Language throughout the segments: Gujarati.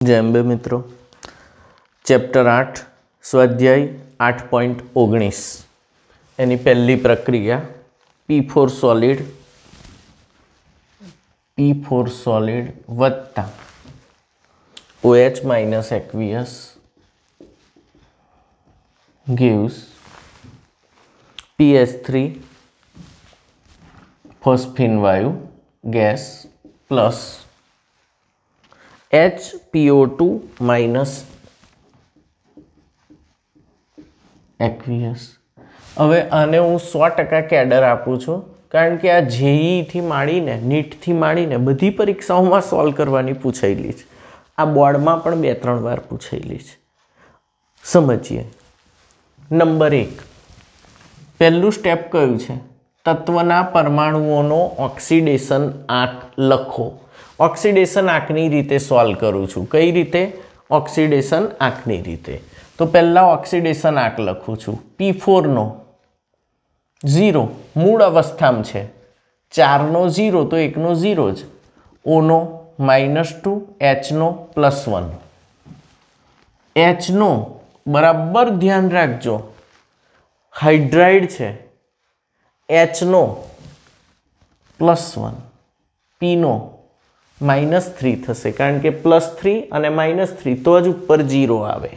जय अंबे मित्रों। चैप्टर 8 स्वाध्याय 8.19 एनी पहली प्रक्रिया P4 सॉलिड वत्ता OH minus aqueous gives PS3 phosphine वायु gas plus HPO2 minus aqueous. હવે આને હું 100% કેડર આપું છું કારણ કે આ જેઈ થી માંડીને નીટ થી માંડીને બધી પરીક્ષાઓમાં સોલ્વ કરવાની પૂછાયેલી છે। આ બોર્ડમાં પણ 2-3 વાર પૂછાયેલી છે। સમજીએ। નંબર 1 પહેલું સ્ટેપ કયું છે? તત્વના પરમાણુઓનો ઓક્સિડેશન આંક લખો। ઓક્સિડેશન આંકની રીતે સોલ્વ કરું છું। કઈ રીતે? ઓક્સિડેશન આંકની રીતે। તો પહેલા ઓક્સિડેશન આંક લખું છું। P4 નો 0 મૂળ અવસ્થામાં છે, 4 નો 0 તો 1 નો 0 જ, O નો -2, H નો +1। H નો બરાબર ધ્યાન રાખજો, હાઇડ્રાઇડ છે, H નો +1, P નો -3 થશે કારણ કે +3 અને -3 તો જ ઉપર 0 આવે।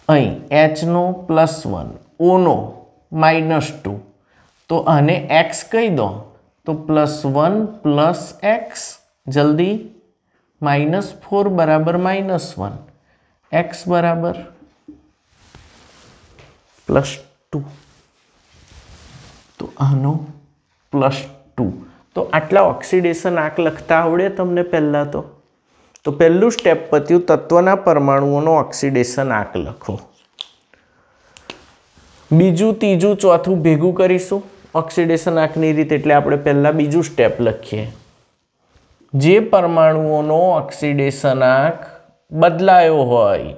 અહીં H નો +1, O નો -2 તો આને x કહી દો તો +1 + x, જલ્દી -4 બરાબર -1, x બરાબર +2 તો આનો +2। તો આટલા ઓક્સિડેશન આંક લખતા આવડે તમને પહેલા તો પહેલું સ્ટેપ પત્યું, તત્વના પરમાણુઓનો ઓક્સિડેશન આંક લખો। બીજું ત્રીજું ચોથું ભેગું કરીશું ઓક્સિડેશન આંકની રીતે, એટલે આપણે પહેલા બીજું સ્ટેપ લખીએ। જે પરમાણુઓનો ઓક્સિડેશન આંક બદલાયો હોય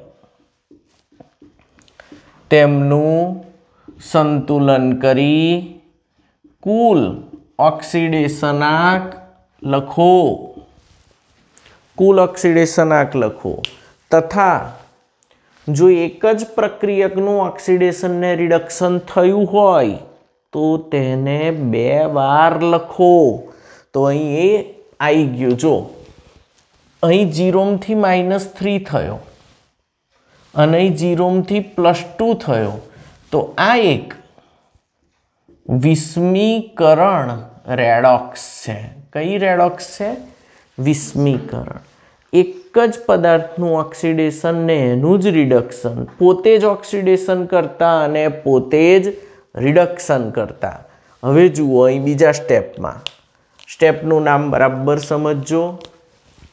તેમનું સંતુલન કરી કુલ ઓક્સિડેશન આંક લખો। કુલ ઓક્સિડેશન આંક લખો તથા જો એક જ પ્રક્રિયકનું ઓક્સિડેશન ને રિડક્શન થયું હોય તો તેને 2 વાર લખો। તો અહીં એ આવી ગયું, જો અહીં 0 થી -3 થયો અને અહીં 0 થી +2 થયો, તો આ એક વિસ્મીકરણ રેડોક્સ છે। કઈ રેડોક્સ છે? વિસ્મીકરણ। એક જ પદાર્થનું ઓક્સિડેશન ને એનું જ રિડક્શન, પોતે જ ઓક્સિડેશન કરતા અને પોતે જ રિડક્શન કરતા। હવે જુઓ અહીં બીજા સ્ટેપમાં, સ્ટેપનું નામ બરાબર સમજજો।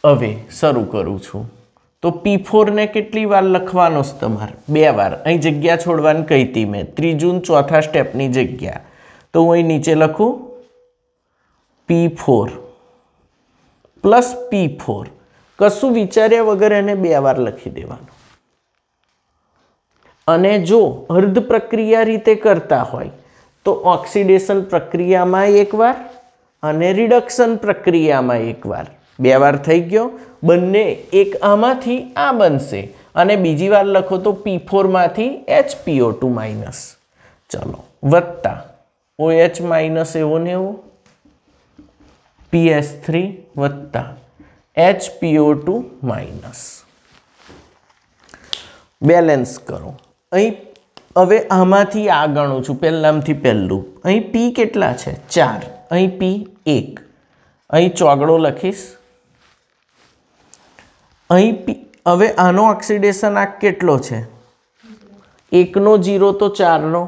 હવે શરૂ કરું છું। તો P4 ને કેટલી વાર લખવાનો છે તમારે? 2 વાર। અહીં જગ્યા છોડવાની કહી હતી મેં, ત્રીજું ચોથા સ્ટેપની જગ્યા। તો હું અહીં નીચે લખું P4 પ્લસ P4, કશું વિચાર્યા વગર એને 2 વાર લખી દેવાનું। અને જો અર્ધ પ્રક્રિયા રીતે કરતા હોય તો ઓક્સિડેશન પ્રક્રિયામાં 1 વાર અને રિડક્શન પ્રક્રિયામાં 1 વાર, 2 વાર થઈ ગયો। બંને એક આમાંથી આ બનશે અને બીજી વાર લખો તો P4 માંથી HPO2 માઇનસ, ચલો વત્તા OH માઇનસ એવો ને એવો, PS3 વત્તા HPO2 માઇનસ, બેલેન્સ કરો। અહીં હવે આમાંથી આ ગણું છું, પહેલામાંથી પહેલું। અહીં P કેટલા છે? 4, અહીં P 1, અહીં ચોગડો લખીશ। અહીં P, હવે આનો ઓક્સિડેશન આંક કેટલો છે? 1 નો 0 તો 4 નો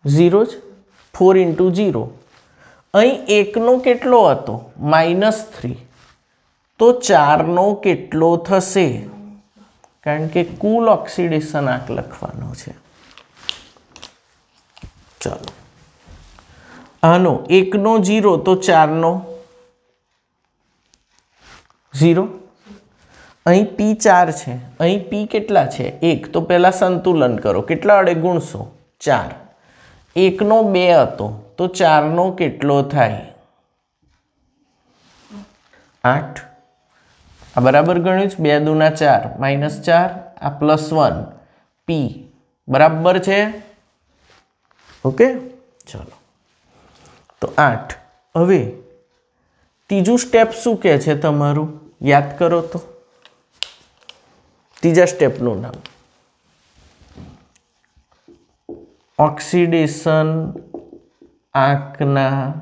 0 જ, 4 × 0। અહીં 1 નો કેટલો હતો? -3, તો 4 નો કેટલો થશે? કારણ કે કુલ ઓક્સિડેશન આંક લખવાનો છે। ચાલો, આનો 1 નો 0 તો 4 નો 0। અહીં P 4 છે, અહીં P કેટલા છે? 1, તો પહેલા સંતુલન કરો, કેટલા વડે ગુણશો? 4। 1 નો 2 હતો તો 4 નો કેટલો થાય? 8। આ બરાબર ગણ્યું છે, 2 દુના 4 -4 આ +1 p બરાબર છે। ઓકે, ચલો તો 8। હવે ત્રીજું સ્ટેપ શું કહે છે તમારું, યાદ કરો તો ત્રીજા સ્ટેપનું નામ ઓક્સિડેશન આંકના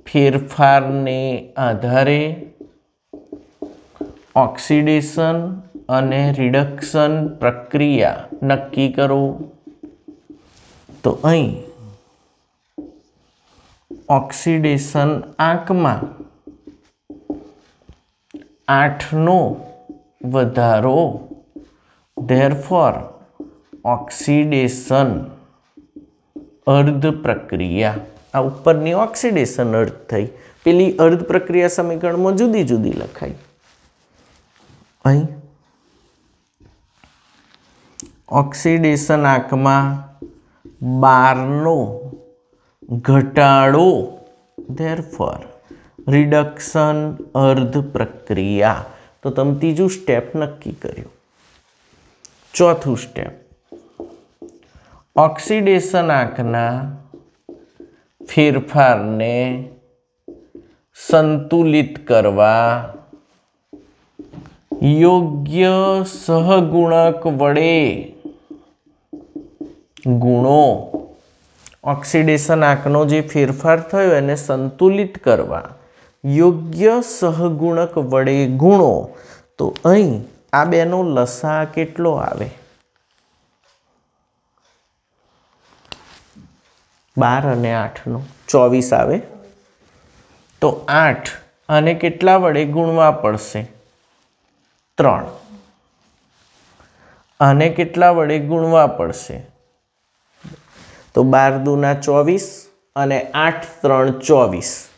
ફેરફારને આધારે ઓક્સિડેશન અને રિડક્શન પ્રક્રિયા નક્કી કરો। તો અહીં ઓક્સિડેશન આંકમાં 8નો વધારો, ધેરફોર ઓક્સિડેશન અર્ધ પ્રક્રિયા, આ ઉપરની ઓક્સિડેશન અર્ધ થઈ, પેલી અર્ધ પ્રક્રિયા સમીકરણમાં જુદી જુદી લખાઈ। અહીં ઓક્સિડેશન આંકમાં 12નો ઘટાડો, ધેરફોર રિડક્શન અર્ધ પ્રક્રિયા। તો તમે ત્રીજું સ્ટેપ નક્કી કર્યું। ચોથું સ્ટેપ ઓક્સિડેશન આંકના ફેરફારને સંતુલિત કરવા યોગ્ય સહગુણક વડે ગુણો। ઓક્સિડેશન આંકનો જે ફેરફાર થયો એને સંતુલિત કરવા યોગ્ય સહગુણક વડે ગુણો। તો અહીં આ બેનો લસા કેટલો આવે, 12 અને 8નો 24 આવે। તો 8 આને કેટલા વડે ગુણવા પડશે, 3। આને કેટલા વડે ગુણવા પડશે, તો 12 દુના 24 અને 8 3 24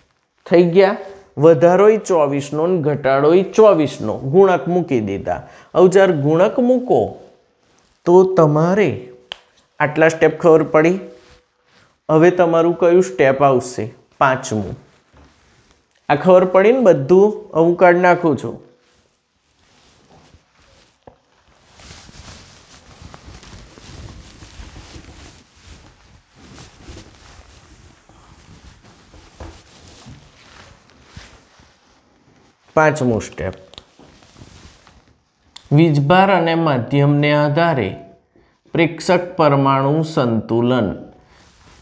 થઈ ગયા। વધારોય 24નો અને ઘટાડોય 24નો ગુણક મૂકી દીધા। હવે જ્યારે ગુણક મૂકો તો તમારે આટલા સ્ટેપ ખબર પડી। હવે તમારું કયું સ્ટેપ આવશે, 5મું। આ ખબર પડી ને બધું, હું કાઢી નાખું છું। પાંચમું સ્ટેપ વીજભાર અને માધ્યમને આધારે પ્રેક્ષક પરમાણુ સંતુલન।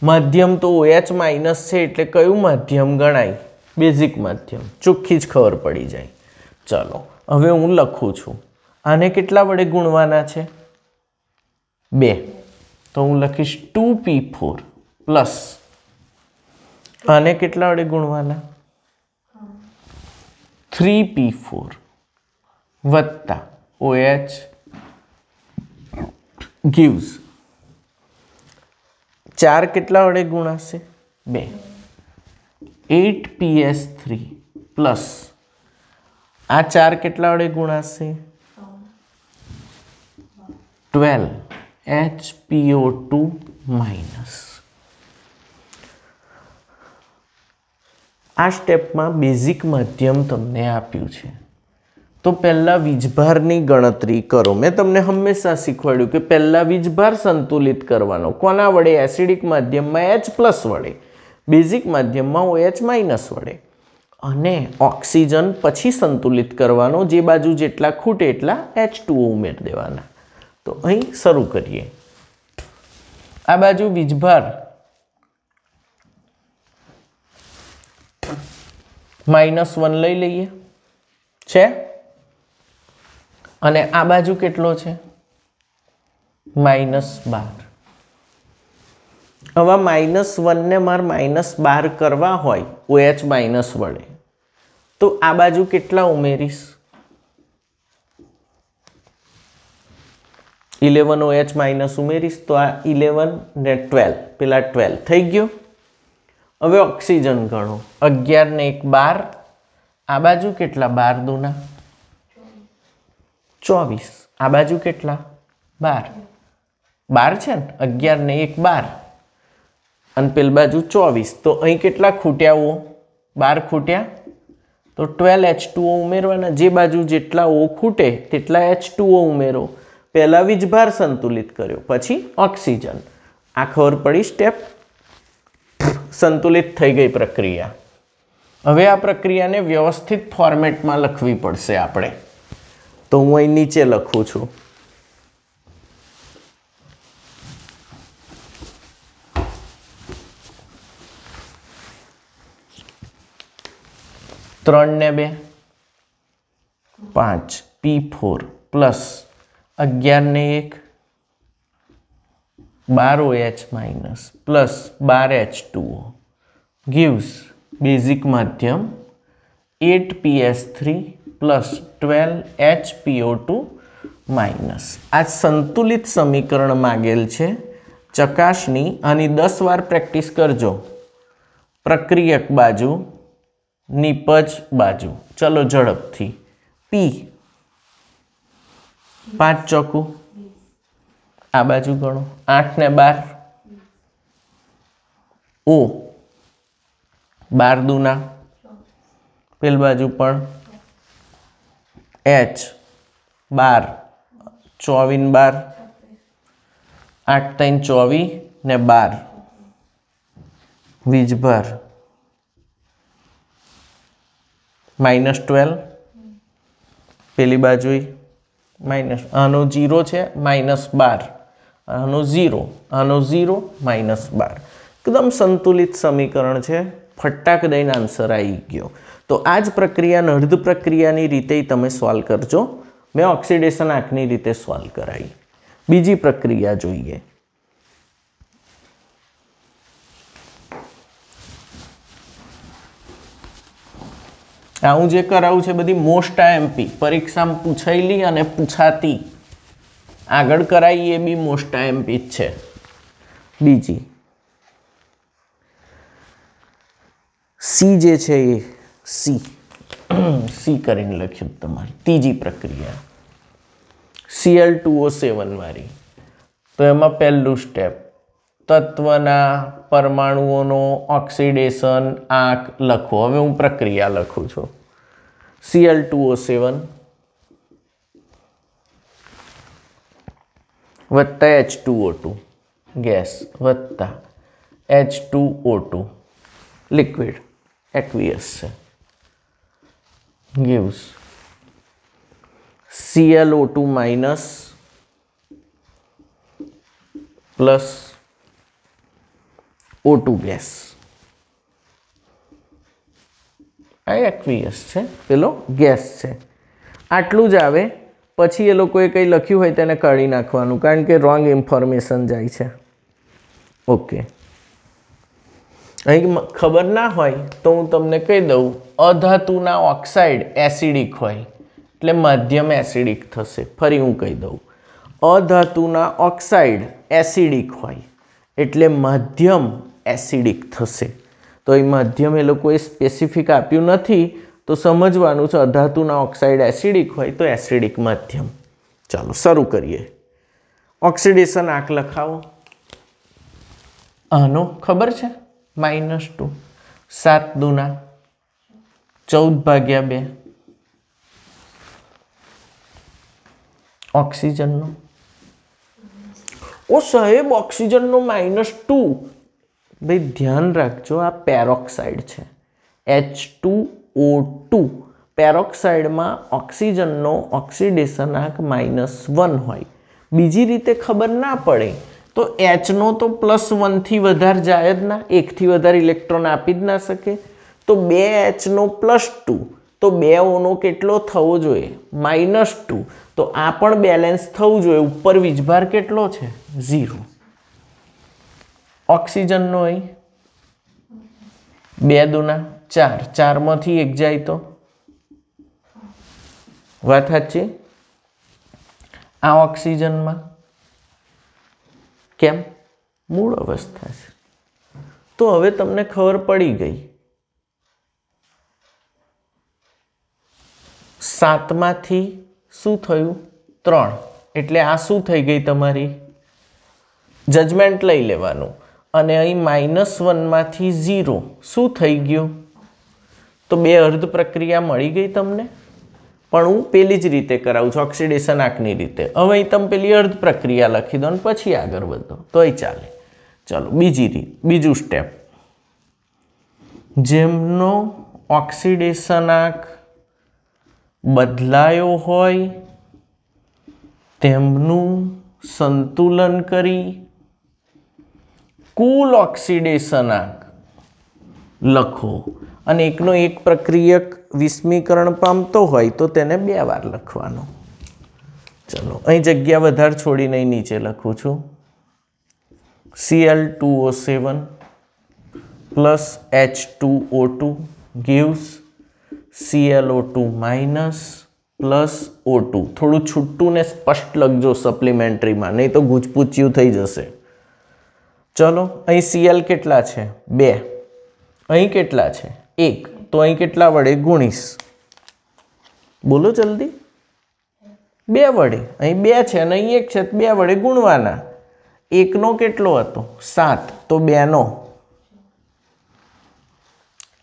માધ્યમ તો OH- છે એટલે કયું માધ્યમ ગણાય, બેઝિક માધ્યમ, ચોખ્ખી જ ખબર પડી જાય। ચલો હવે હું લખું છું, આને કેટલા વડે ગુણવાના છે, 2। તો હું લખીશ 2p4 પ્લસ આને કેટલા વડે ગુણવાના, 3p4 વત્તા OH gives 4 કેટલા વડે ગુણાશે, 2, 8ps3 પ્લસ આ 4 કેટલા વડે ગુણાશે, 12HPO2 માઇનસ। આ સ્ટેપમાં બેઝિક માધ્યમ તમને આપ્યું છે। તો પહેલાં વીજભારની ગણતરી કરો। મેં તમને હંમેશા શીખવાડ્યું કે પહેલાં વીજભાર સંતુલિત કરવાનો, કોના વડે, એસિડિક માધ્યમમાં H+ વડે, બેઝિક માધ્યમમાં OH- વડે, અને ઓક્સિજન પછી સંતુલિત કરવાનો, જે બાજુ જેટલા ખૂટે એટલા H2O ઉમેરી દેવાના। તો અહીં શરૂ કરીએ। આ બાજુ વીજભાર -1 લઈ લઈએ છે, અને આ બાજુ કેટલો છે, -12। હવે -1 ને મારે -12 કરવા હોય OH- વડે, તો આ બાજુ કેટલા ઉમેરીશ, 11 OH- ઉમેરીશ, તો આ 11 ને 12 પેલા 12 થઈ ગયો। હવે ઓક્સિજન ગણો, 11 ને 1 12, આ બાજુ કેટલા, 12 દુના 24, આ બાજુ કેટલા, 12, 12 છે ને, 11 ને 1 12 અને પેલી બાજુ 24। તો અહીં કેટલા ખૂટ્યા, 12 ખૂટ્યા તો 12H2O ઉમેરવાના, જે બાજુ જેટલા O ખૂટે તેટલા H2O ઉમેરો. પહેલાં વીજભાર સંતુલિત કર્યો, પછી ઓક્સિજન. આ ખબર પડી સ્ટેપ? સંતુલિત થઈ ગઈ પ્રક્રિયા. હવે આ પ્રક્રિયાને વ્યવસ્થિત ફોર્મેટમાં લખવી પડશે આપણે. તો હું અહીં નીચે લખું છું. ત્રણ ને 2 5 P4 પ્લસ 11 ને 1 12OH minus plus 12H2O gives basic માધ્યમ 8PS3 પ્લસ 12HPO2 માઇનસ. આ સંતુલિત સમીકરણ માગેલ છે. ચકાસણી આની 10 વાર પ્રેક્ટિસ કરજો. પ્રક્રિયક બાજુ, નિપજ બાજુ. ચલો ઝડપથી. P 5 ચોકું, આ બાજુ ગણો 8 ને 12, O 12 દુના, પેલ બાજુ પણ H 12, 24 ને 12, 8 3 24 ને 12 વીજભાર -12, પેલી બાજુ માઇનસ, આનો 0 છે -12, આનો 0, આનો 0 -12. એકદમ સંતુલિત સમીકરણ છે. ફટાક દઈને આન્સર આવી ગયો. તો આ જ પ્રક્રિયાને અર્ધ પ્રક્રિયાની રીતે તમે સોલ્વ કરજો. મેં ઓક્સિડેશન આંખની રીતે સોલ્વ કરાવી. બીજી પ્રક્રિયા જોઈએ. આ હું જે કરાવું છે બધી મોસ્ટ આઈએમપી, પરીક્ષામાં પૂછાયેલી અને પૂછાતી. આગળ કરાવી એ બી મોસ્ટ આઈએમપી જ છે. બીજી સી જે છે એ સી કરીને લખ્યું તમારે. ત્રીજી પ્રક્રિયા Cl2O7 વાળી. તો એમાં પહેલું સ્ટેપ તત્વના પરમાણુઓનો ઓક્સિડેશન આંક લખો. હવે હું પ્રક્રિયા લખું છું. Cl2O7 વત્તા H2O2 ગેસ વત્તા H2O2 લિક્વિડ એક્વિયસ છે gives ClO2 minus plus O2 gas. આ એક્વિયસ છે, પેલો ગેસ છે. આટલું જ આવે. પછી એ લોકોએ કંઈ લખ્યું હોય તેને કાઢી નાખવાનું, કારણ કે રોંગ ઇન્ફોર્મેશન જાય છે. ઓકે, અહીં ખબર ના હોય તો હું તમને કહી દઉં. અધાતુના ઓક્સાઇડ એસિડિક હોય એટલે માધ્યમ એસિડિક થશે. ફરી હું કહી દઉં, અધાતુના ઓક્સાઇડ એસિડિક હોય એટલે માધ્યમ એસિડિક થશે. તો એ માધ્યમ એ લોકોએ સ્પેસિફિક આપ્યું નથી, તો સમજવાનું છે અધાતુના ઓક્સાઇડ એસિડિક હોય તો એસિડિક માધ્યમ. ચાલો શરૂ કરીએ. ઓક્સિડેશન આંક લખાવો. આનો ખબર છે -2, 7 દુના 14/2. ઓક્સિજનનો ઓ સાહેબ ઓક્સિજનનો -2. ભાઈ ધ્યાન રાખજો, આ પેરોક્સાઇડ છે H2O2. પેરોક્સાઇડમાં ઓક્સિજનનો ઓક્સિડેશન આંક -1 હોય. બીજી રીતે ખબર ના પડે તો Hનો તો +1 થી વધારે જાય જ ના, 1 થી વધારે ઇલેક્ટ્રોન આપી જ ના શકે. તો 2Hનો +2, તો 2Oનો કેટલો થવો જોઈએ? -2. તો આ પણ બેલેન્સ થવું જોઈએ. ઉપર વીજભાર કેટલો છે? 0. ઓક્સિજનનો અહીં 2 દુના 4, 4 માંથી 1 જાય તો વાત સાચી. આ ઓક્સિજનમાં કેમ? મૂળ અવસ્થા છે. તો હવે તમને ખબર પડી ગઈ. 7 માંથી શું થયું? 3. એટલે આ શું થઈ ગઈ તમારી? જજમેન્ટ લઈ લેવાનું. અને અહીં -1 માંથી 0 શું થઈ ગયું? તો બે અર્ધ પ્રક્રિયા મળી ગઈ તમને, પણ હું પેલી જ રીતે કરાવું છું, ઓક્સિડેશન આંકની રીતે. હવે અહીં તમે પેલી અર્ધ પ્રક્રિયા લખી દો અને પછી આગળ વધો તોય ચાલે. ચલો બીજું સ્ટેપ. જેમનો ઓક્સિડેશન આંક બદલાયો હોય તેમનું સંતુલન કરી કુલ ઓક્સિડેશન આંક લખો. અને એકનો એક પ્રક્રિયક વિસ્મીકરણ પામતો હોય તો તેને 2 વાર લખવાનો. ચલો અહીં જગ્યા વધારે છોડીને નીચે લખું છું. Cl2O7 plus H2O2 gives ClO2 minus plus O2. થોડું છૂટું ને સ્પષ્ટ લખજો સપ્લિમેન્ટરીમાં, નહીં તો ગુચપુચ્યું થઈ જશે. ચલો અહીં Cl કેટલા છે? 2. અહીં કેટલા છે? 1. તો અહીં કેટલા વડે ગુણીશ? બોલો જલ્દી. 2 વડે. અહીં 2 છે અને અહીં 1 છે, 2 વડે ગુણવાના. 1નો કેટલો હતો? 7. તો 2નો.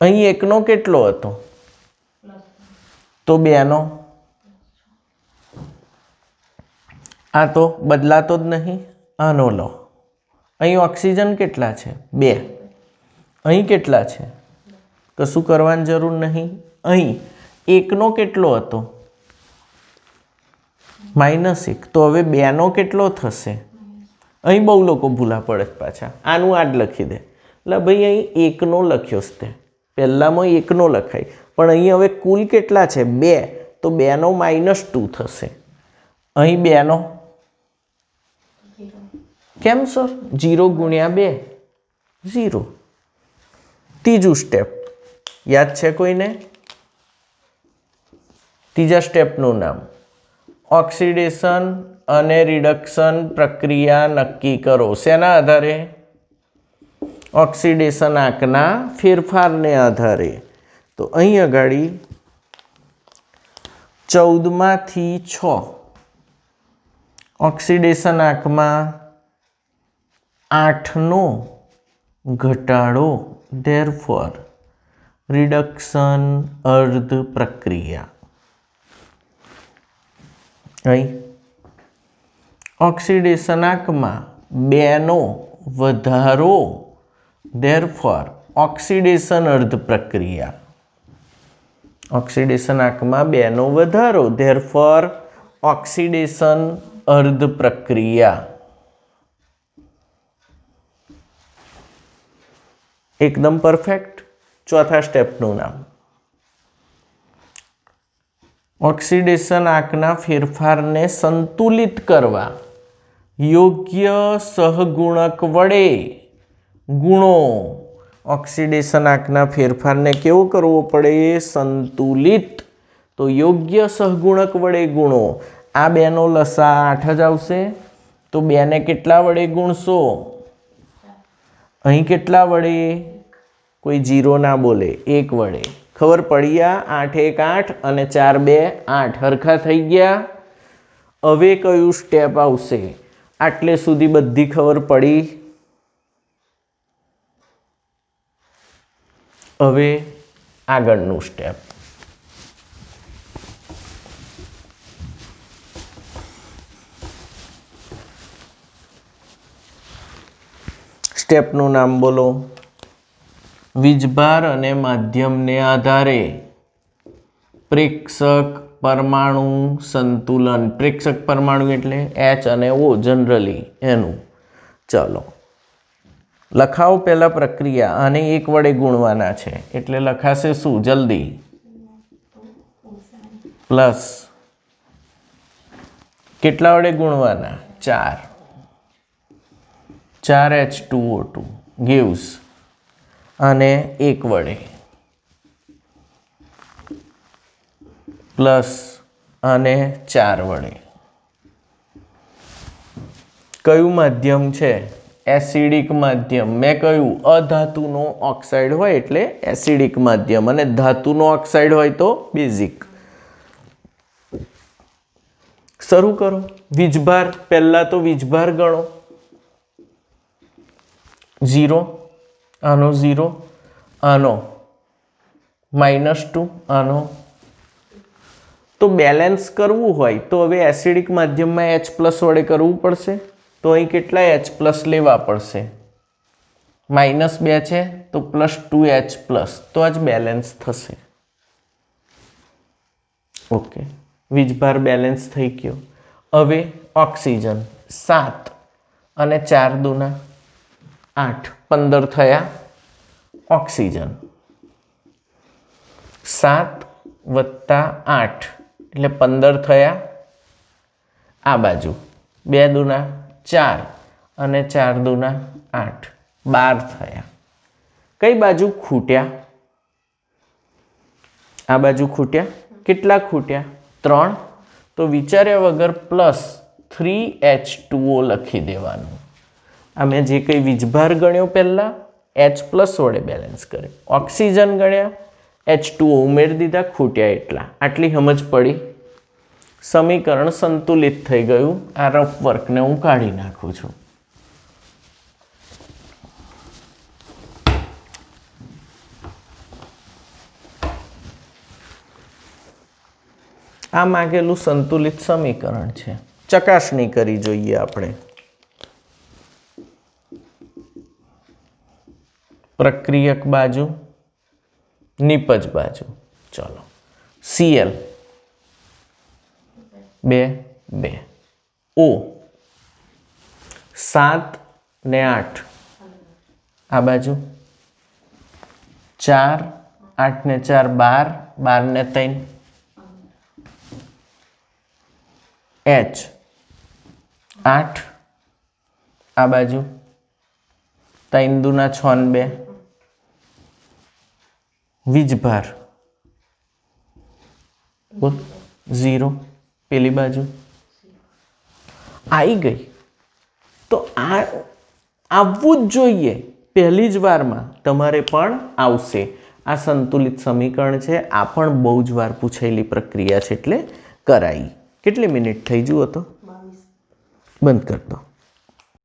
અહીં 1નો કેટલો હતો? તો 2નો. આ તો બદલાતો જ નહીં. આનો લો. અહીં ઓક્સિજન કેટલા છે? 2. અહીં કેટલા છે? કશું કરવાની જરૂર નહીં. અહીં 1નો કેટલો હતો? -1. તો હવે 2નો કેટલો થશે? અહીં બહુ લોકો ભૂલા પડે પાછા. આનું આ જ લખી દે. એટલે ભાઈ અહીં 1નો લખ્યો છે, પહેલામાં 1નો લખાય, પણ અહીં હવે કુલ કેટલા છે? 2. તો 2નો -2 થશે. અહીં 2નો કેમ સર? 0 ગુણ્યા 2 0. ત્રીજું સ્ટેપ યાદ છે કોઈને? ત્રીજા સ્ટેપનું નામ ઓક્સિડેશન અને રિડક્શન પ્રક્રિયા નક્કી કરો. શેના આધારે? ઓક્સિડેશન આંકના ફેરફારને આધારે. તો અહીં આગળ 14 માંથી 6 ઓક્સિડેશન આંકમાં 8નો ઘટાડો, therefore રિડક્શન અર્ધ પ્રક્રિયા. અહીં ઓક્સિડેશન આંકમાં 2નો વધારો, therefore ઓક્સિડેશન અર્ધ પ્રક્રિયા. ઓક્સિડેશન આંકમાં 2નો વધારો, therefore ઓક્સિડેશન અર્ધ પ્રક્રિયા. એકદમ પરફેક્ટ. ચોથા સ્ટેપનું નામ ઓક્સિડેશન આંકના ફેરફારને સંતુલિત કરવા યોગ્ય સહગુણક વડે ગુણો. ઓક્સિડેશન આંકના ફેરફારને કેવો કરવો પડે? સંતુલિત. તો યોગ્ય સહગુણક વડે ગુણો. આ 2નો લસા 8 જ આવશે, તો 2ને કેટલા વડે ગુણશો? અહીં કેટલા વડે? કોઈ 0 ના બોલે. 1 વડે. ખબર પડી? 8 1 8 અને 4 2 8 હરખા થઈ ગયા. હવે કયું સ્ટેપ આવશે? આટલે સુધી બધી ખબર પડી. હવે આગળનું સ્ટેપ. સ્ટેપનું નામ બોલો. વીજભાર અને માધ્યમને આધારે પ્રેક્ષક પરમાણુ સંતુલન. પ્રેક્ષક પરમાણુ એટલે H અને O જનરલી એનું. ચલો લખાવો પહેલા પ્રક્રિયા. આને 1 વડે ગુણવાના છે એટલે લખાશે શું? જલ્દી. પ્લસ કેટલા વડે ગુણવાના? 4. 4H2O2 gives અને 1 વડે પ્લસ અને 4 વડે. કયું માધ્યમ છે? એસિડિક માધ્યમ. મેં કહ્યું અધાતુનો ઓક્સાઇડ હોય એટલે એસિડિક માધ્યમ, અને ધાતુનો ઓક્સાઇડ હોય તો બેઝિક. શરૂ કરો. વીજભાર. પહેલા તો વીજભાર ગણો. 0. આનો 0. આનો -2 આનો તો બેલેન્સ કરવું હોય તો હવે એસિડિક માધ્યમમાં H+ વડે કરવું પડશે તો અહીં કેટલા H+ લેવા પડશે -2 છે તો +2H+ તો જ બેલેન્સ થશે ઓકે વીજભાર બેલેન્સ થઈ ગયો હવે ઓક્સિજન 7 અને 4 દુના 8 15 થયા ઓક્સિજન 7 + 8 એટલે 15 થયા આ બાજુ 2 દુના 4 અને 4 દુના 8 12 થયા કઈ બાજુ ખૂટ્યા આ બાજુ ખૂટ્યા કેટલા ખૂટ્યા 3 તો વિચાર્યા વગર +3H2O લખી દેવાનું આ મેં જે કંઈ વીજભાર ગણ્યો પહેલાં H+ વડે બેલેન્સ કરે ઓક્સિજન ગણ્યા H2O ઉમેરી દીધા ખૂટ્યા એટલા આટલી સમજ પડી સમીકરણ સંતુલિત થઈ ગયું આ રફ વર્કને હું કાઢી નાખું છું આ માગેલું સંતુલિત સમીકરણ છે ચકાસણી કરી જોઈએ આપણે પ્રક્રિયક બાજુ નિપજ બાજુ ચલો Cl 2 2 O 7 ને 8 આ બાજુ 4 8 ને 4 12 12 ને 3 H 8 આ બાજુ 3 દુના 6 ને 2 વીજભાર 0 પેલી બાજુ આવી ગઈ તો આ આવવું જ જોઈએ પહેલી જ વારમાં તમારે પણ આવશે આ સંતુલિત સમીકરણ છે આ પણ બહુ જ વાર પૂછાયેલી પ્રક્રિયા છે એટલે કરાઈ કેટલી મિનિટ થઈ જુઓ તો બંધ કર દો